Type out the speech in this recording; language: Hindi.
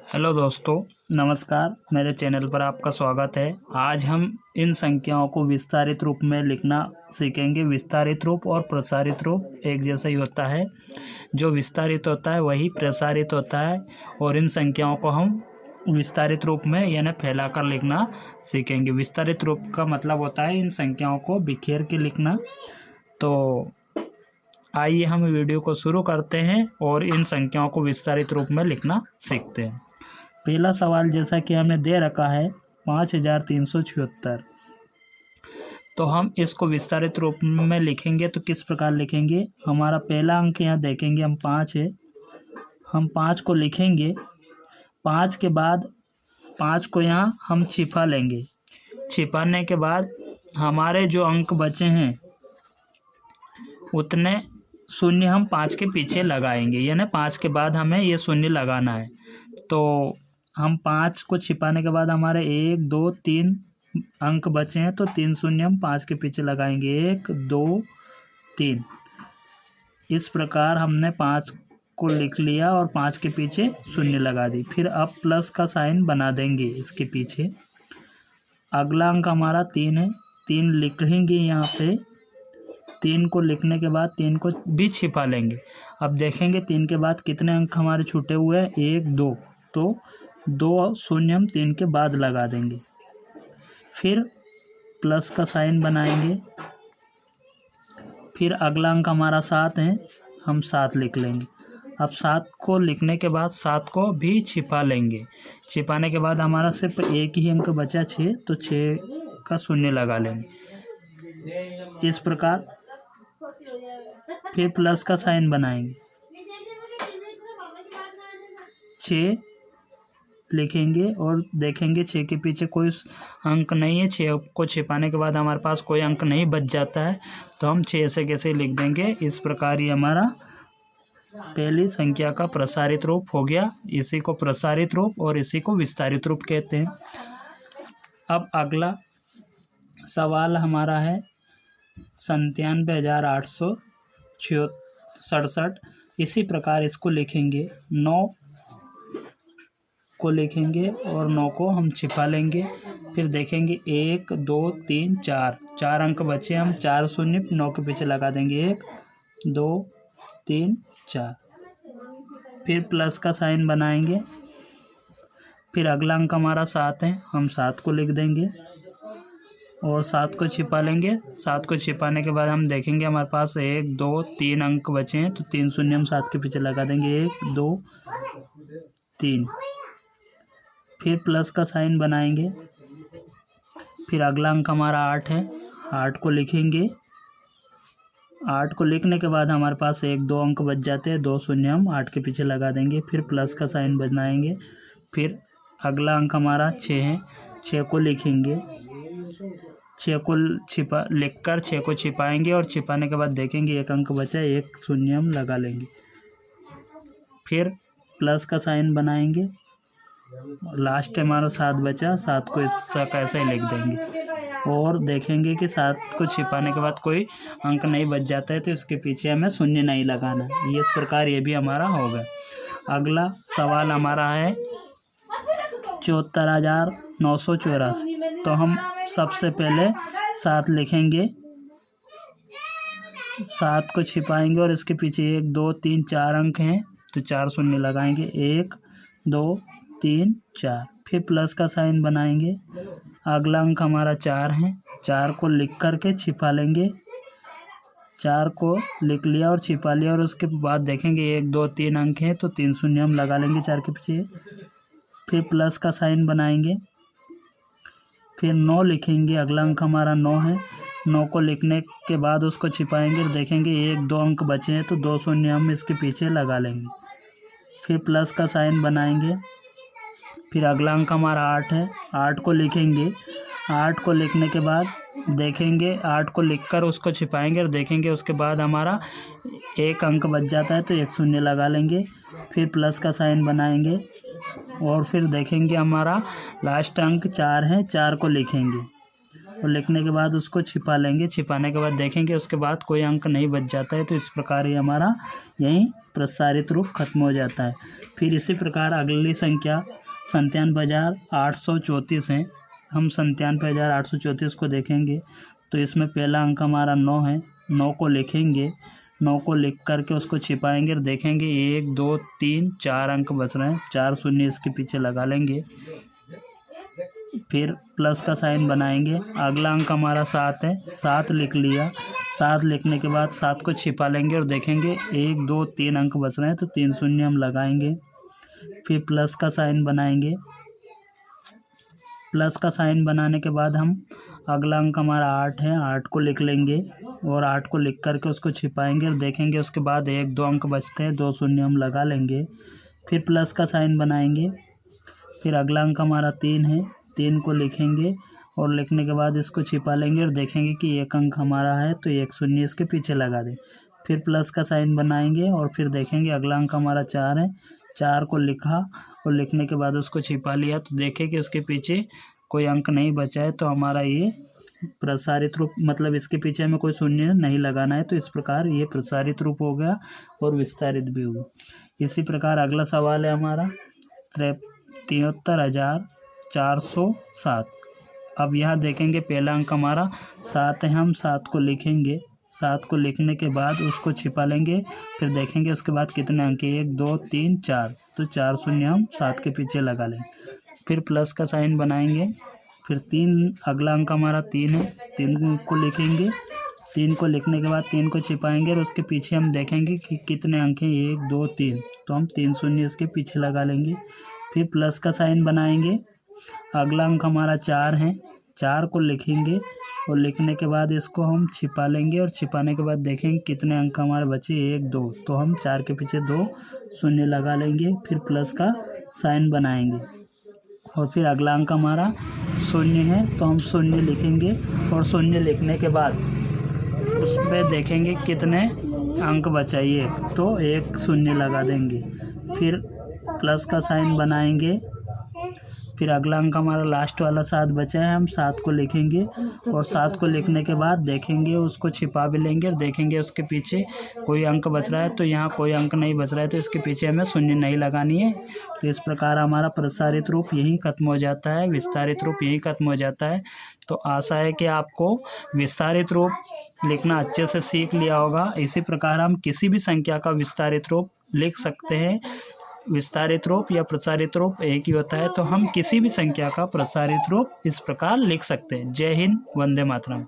हेलो दोस्तों, नमस्कार। मेरे चैनल पर आपका स्वागत है। आज हम इन संख्याओं को विस्तारित रूप में लिखना सीखेंगे। विस्तारित रूप और प्रसारित रूप एक जैसा ही होता है। जो विस्तारित होता है वही प्रसारित होता है और इन संख्याओं को हम विस्तारित रूप में यानी फैलाकर लिखना सीखेंगे। विस्तारित रूप का मतलब होता है इन संख्याओं को बिखेर के लिखना। तो आइए हम वीडियो को शुरू करते हैं और इन संख्याओं को विस्तारित रूप में लिखना सीखते हैं। पहला सवाल जैसा कि हमें दे रखा है 5376। तो हम इसको विस्तारित रूप में लिखेंगे तो किस प्रकार लिखेंगे। हमारा पहला अंक यहाँ देखेंगे हम 5 है। हम 5 को लिखेंगे। 5 के बाद 5 को यहाँ हम छिपा लेंगे। छिपाने के बाद हमारे जो अंक बचे हैं उतने शून्य हम 5 के पीछे लगाएंगे, यानी 5 के बाद हमें ये शून्य लगाना है। तो हम 5 को छिपाने के बाद हमारे 1 2 3 अंक बचे हैं, तो 3 शून्य हम 5 के पीछे लगाएंगे। 1 2 3। इस प्रकार हमने 5 को लिख लिया और 5 के पीछे शून्य लगा दी। फिर अब प्लस का साइन बना देंगे इसके पीछे। अगला अंक हमारा 3 है। 3 लिखेंगे यहाँ पे। 3 को लिखने के बाद 3 को भी छिपा लेंगे। अब देखेंगे 3 के बाद कितने अंक हमारे छूटे हुए हैं। 1 2, तो 2 शून्य हम 3 के बाद लगा देंगे। फिर प्लस का साइन बनाएंगे। फिर अगला अंक हमारा 7 है। हम 7 लिख लेंगे। अब 7 को लिखने के बाद 7 को भी छिपा लेंगे। छिपाने के बाद हमारा सिर्फ एक ही अंक बचा 6, तो 6 का शून्य लगा लेंगे। इस प्रकार फिर प्लस का साइन बनाएंगे। 6 लिखेंगे और देखेंगे 6 के पीछे कोई अंक नहीं है। 6 को छिपाने के बाद हमारे पास कोई अंक नहीं बच जाता है, तो हम 6 से कैसे लिख देंगे। इस प्रकार ये हमारा पहली संख्या का प्रसारित रूप हो गया। इसी को प्रसारित रूप और इसी को विस्तारित रूप कहते हैं। अब अगला सवाल हमारा है 97,867। इसी प्रकार इसको लिखेंगे। 9 को लिखेंगे और 9 को हम छिपा लेंगे। फिर देखेंगे 1 2 3 4 अंक बचे। हम 4 शून्य 9 के पीछे लगा देंगे। 1 2 3 4। फिर प्लस का साइन बनाएंगे। फिर अगला अंक हमारा 7 है। हम 7 को लिख देंगे और 7 को छिपा लेंगे। 7 को छिपाने के बाद हम देखेंगे हमारे पास 1 2 3 अंक बचे हैं, तो 3 शून्य हम 7 के पीछे लगा देंगे। 1 2 3। फिर प्लस का साइन बनाएंगे। फिर अगला अंक हमारा 8 है। 8 को लिखेंगे। 8 को लिखने के बाद हमारे पास 1 2 अंक बच जाते हैं, 2 शून्य हम 8 के पीछे लगा देंगे। फिर प्लस का साइन बनाएंगे। फिर अगला अंक हमारा 6 है। 6 को लिखेंगे। 6 को लिखकर 6 को छिपाएंगे और छिपाने के बाद देखेंगे 1 अंक बचा है, 1 शून्य हम लगा लेंगे। फिर प्लस का साइन बनाएंगे। लास्ट हमारा 7 बचा। 7 को इसका कैसे लिख देंगे और देखेंगे कि 7 को छिपाने के बाद कोई अंक नहीं बच जाता है, तो इसके पीछे हमें शून्य नहीं लगाना। ये इस प्रकार ये भी हमारा होगा। अगला सवाल हमारा है 74,984। तो हम सबसे पहले 7 लिखेंगे। 7 को छिपाएंगे और इसके पीछे 1 2 3 4 अंक हैं, तो 4 शून्य लगाएंगे। 1 2 3 4। फिर प्लस का साइन बनाएंगे। अगला अंक हमारा 4 है। 4 को लिख करके छिपा लेंगे। 4 को लिख लिया और छिपा लिया और उसके बाद देखेंगे 1 2 3 अंक हैं, तो 3 शून्य हम लगा लेंगे 4 के पीछे। फिर प्लस का साइन बनाएंगे। फिर 9 लिखेंगे। अगला अंक हमारा 9 है। 9 को लिखने के बाद उसको छिपाएंगे और देखेंगे 1 2 अंक बचे हैं, तो 2 शून्य हम इसके पीछे लगा लेंगे। फिर प्लस का साइन बनाएंगे। फिर अगला अंक हमारा 8 है। 8 को लिखेंगे। 8 को लिखने के बाद देखेंगे 8 को लिखकर उसको छिपाएंगे और देखेंगे उसके बाद हमारा 1 अंक बच जाता है, तो 1 शून्य लगा लेंगे। फिर प्लस का साइन बनाएंगे और फिर देखेंगे हमारा लास्ट अंक 4 है। 4 को लिखेंगे और लिखने के बाद उसको छिपा लेंगे। छिपाने के बाद देखेंगे उसके बाद कोई अंक नहीं बच जाता है, तो इस प्रकार ये हमारा यहीं प्रसारित रूप खत्म हो जाता है। फिर इसी प्रकार अगली संख्या 97,834 है। हम 97,834 को देखेंगे तो इसमें पहला अंक हमारा 9 है। 9 को लिखेंगे, 9 को लिख करके उसको छिपाएंगे और देखेंगे 1 2 3 4 अंक बच रहे हैं, 4 शून्य इसके पीछे लगा लेंगे। फिर प्लस का साइन बनाएंगे। अगला अंक हमारा 7 है, 7 लिख लिया। 7 लिखने के बाद 7 को छिपा लेंगे और देखेंगे 1 2 3 अंक बच रहे हैं, तो 3 शून्य हम लगाएंगे। फिर प्लस का साइन बनाएंगे। प्लस का साइन बनाने के बाद हम अगला अंक हमारा 8 है, 8 को लिख लेंगे और 8 को लिख करके उसको छिपाएंगे और देखेंगे उसके बाद 1 2 अंक बचते हैं, 2 शून्य हम लगा लेंगे। फिर प्लस का साइन बनाएंगे। फिर अगला अंक हमारा 3 है, 3 को लिखेंगे और लिखने के बाद इसको छिपा लेंगे और देखेंगे कि 1 अंक हमारा है, तो 1 शून्य इसके पीछे लगा दें। फिर प्लस का साइन बनाएंगे और फिर देखेंगे अगला अंक हमारा 4 है, 4 को लिखा और लिखने के बाद उसको छिपा लिया, तो देखें कि उसके पीछे कोई अंक नहीं बचा है, तो हमारा ये प्रसारित रूप, मतलब इसके पीछे हमें कोई शून्य नहीं लगाना है। तो इस प्रकार ये प्रसारित रूप हो गया और विस्तारित भी हुआ। इसी प्रकार अगला सवाल है हमारा 73,407। अब यहाँ देखेंगे पहला अंक हमारा 7 है, हम 7 को लिखेंगे। 7 को लिखने के बाद उसको छिपा लेंगे, फिर देखेंगे उसके बाद कितने अंक है, 1 2 3 4, तो 4 शून्य हम 7 के पीछे लगा लेंगे। फिर प्लस का साइन बनाएंगे। फिर 3, अगला अंक हमारा 3 है, 3 को लिखेंगे। 3 को लिखने के बाद 3 को छिपाएंगे और उसके पीछे हम देखेंगे कि कितने अंक हैं, 1 2 3, तो हम 3 शून्य इसके पीछे लगा लेंगे। फिर प्लस का साइन बनाएंगे। अगला अंक हमारा 4 है, 4 को लिखेंगे और लिखने के बाद इसको हम छिपा लेंगे और छिपाने के बाद देखेंगे कितने अंक हमारे बचे, 1 2, तो हम 4 के पीछे 2 शून्य लगा लेंगे। फिर प्लस का साइन बनाएंगे और फिर अगला अंक हमारा 0 है, तो हम 0 लिखेंगे और 0 लिखने के बाद उस पर देखेंगे कितने अंक बचाइए, तो 1 शून्य लगा देंगे। फिर प्लस का साइन बनाएंगे। फिर अगला अंक हमारा लास्ट वाला 7 बचा है, हम 7 को लिखेंगे और 7 को लिखने के बाद देखेंगे उसको छिपा भी लेंगे और देखेंगे उसके पीछे कोई अंक बच रहा है, तो यहाँ कोई अंक नहीं बच रहा है, तो इसके पीछे हमें शून्य नहीं लगानी है। तो इस प्रकार हमारा प्रसारित रूप यहीं खत्म हो जाता है, विस्तारित रूप यहीं खत्म हो जाता है। तो आशा है कि आपको विस्तारित रूप लिखना अच्छे से सीख लिया होगा। इसी प्रकार हम किसी भी संख्या का विस्तारित रूप लिख सकते हैं। विस्तारित रूप या प्रसारित रूप एक ही होता है, तो हम किसी भी संख्या का प्रसारित रूप इस प्रकार लिख सकते हैं। जय हिंद, वंदे मातरम।